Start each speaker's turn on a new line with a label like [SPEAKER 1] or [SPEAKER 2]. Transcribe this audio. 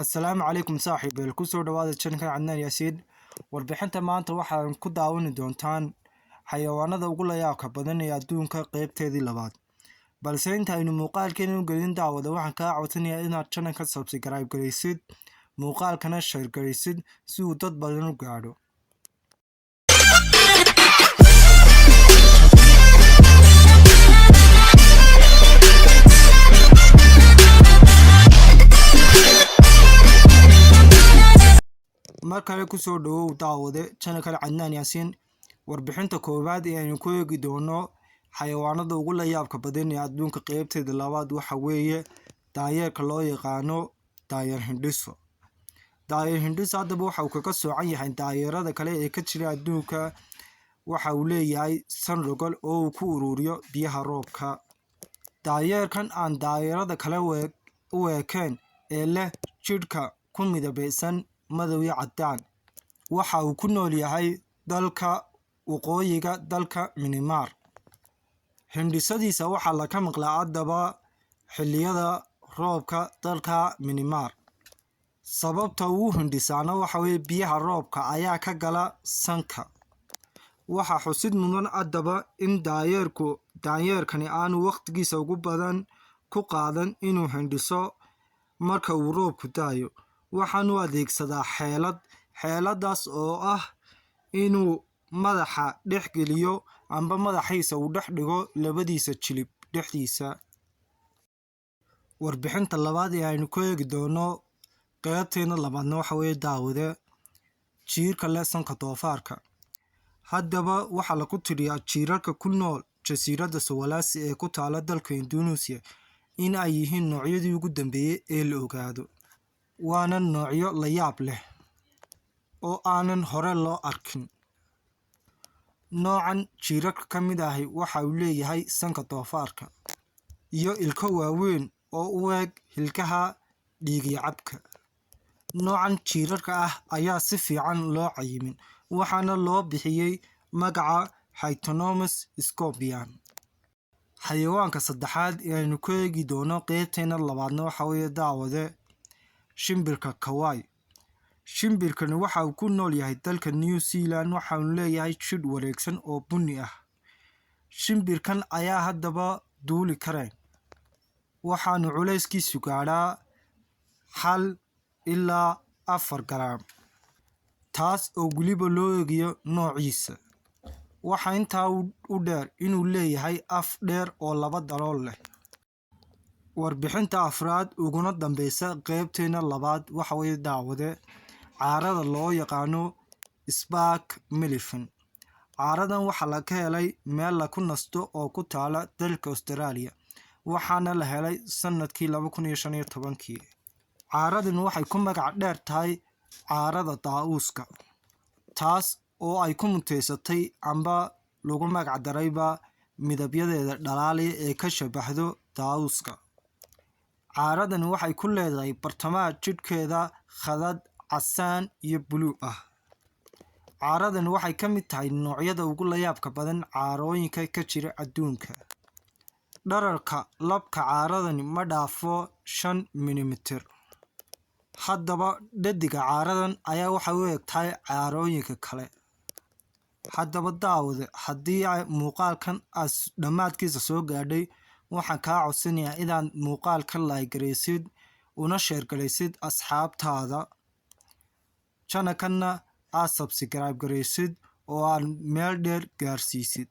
[SPEAKER 1] Assalaamu calaykum saaxiibayaal ku soo dhawaada channelka Cadnaan Yaasiin warbixinta maanta waxaan ku daawani doontaan xayawaanada ugu la yaabka badan ee adduunka qaybteedii labaad balse inta aynu muuqaalkeena u gelin daawada waxaan kaa codsanayaa inaad channelka subscribe garaysid muuqaalkana share garaysid si uu dad badan u gaadho markale ku soo dhawow daawade channelka Cadnaan Yaasiin warbixinta koowaad ee aynu ku eegi doono xayawaanada ugu la yaabka badan ee adduunka qaybteeda labaad waxa weeye daayeerka loo yaqaano daayeer hindhiso. Daayeer hindhiso haddaba waxa uu kaga soocan yahay daayeerada kale ee ka jira adduunka. Waxa uu leeyahay san rogol oo uu ku ururiyo biyaha roobka. Daayeerkan aan daayeerada kale u eekeen ee leh jidhka ku midabeysan madow iyo caddaan waxa uu ku nool yahay dalka waqooyiga dalka Myanmar. Hindhisadiisa waxaa laga maqlaa haddaba xilliyada roobka dalka Myanmar. Sababta uu hindhisaana waxa weeye biyaha roobka ayaa ka gala sanka. Waxaa xusid mudan haddaba in daayeerkani aanu waqtigiisa ugu badan ku qaadan inuu hindhiso marka uu roobku daayo. Waxaan u adeegsadaa xeeladaas oo ah inuu madaxa dhex geliyo amba madaxiisa uu dhex dhigo labadiisa jilib dhexdiisa. Warbixinta labaad ee aynu ku eegi doono qaybteena labaadna waxa weeye daawade jiirka leh sanka doofaarka. Haddaba waxaa lagu tiriyaa jiirarka ku nool jasiiradda Sulawesi ee ku taala dalka Indonesia in ay yihiin noocyadii ugu dambeeyay ee la ogaado. waana noocyo la yaab leh oo aanan hore loo arkin. Noocan jiirarka ka mid ahi waxa uu leeyahay sanka doofaarka iyo ilko waaweyn oo u eg hilkaha dhiig-cabka. Noocan jiirarka ah ayaa si fiican loo cayimin waxaana loo bixiyay magaca Hydronomus scorpion. Xayawaanka saddexaad ee aynu ku eegi doono qaybteena labaadna waxa weeye daawade shimbirka Kawai. Shimbirkani waxa uu ku nool yahay dalka New Zealand waxa uu leeyahay jidh wareegsan oo bunni ah. Shimbirkan ayaa haddaba duuli kareen waxaanu culayskiisu gaadhaa 1 ilaa 4 garaam taas oo weliba loo eegayo noociisa. Waxa intaa u dheer inuu leeyahay af dheer oo 2 dalool leh. Warbixinta afraad uguna dambeysa qaybteena labaad waxa weeye daawade caarada loo yaqaano Spark Elephant. Caaradan waxaa laga helay meel la ku nasto oo ku taala dalka Australia waxaana la helay sanadkii 2015. Caaradan waxay ku magac dheer tahay caarada daawuska taas oo ay ku muteysatay amba lagu magac darayba midabyadeeda dhalaalaya ee ka shabahdo daawuska. Caaradan waxay ku leedahay bartamaha jidhkeeda khadad casaan iyo buluug ah. Caaradan waxay ka mid tahay noocyada ugu la yaabka badan caarooyinka ka jira adduunka. Dhererka labka caaradani ma dhaafo 5 milimitir. Haddaba dhadiga caaradan ayaa waxa u eg tahay caarooyinka kale. Haddaba daawade haddii ay muuqaalkan as dhammaadkiisa soo gaadhay waxaan kaa codsanayaa inaad muuqaalkan like garaysid una share garaysid asxaabtaada channelkana aad subscribe garaysid oo aad meel dheer gaarsiisid.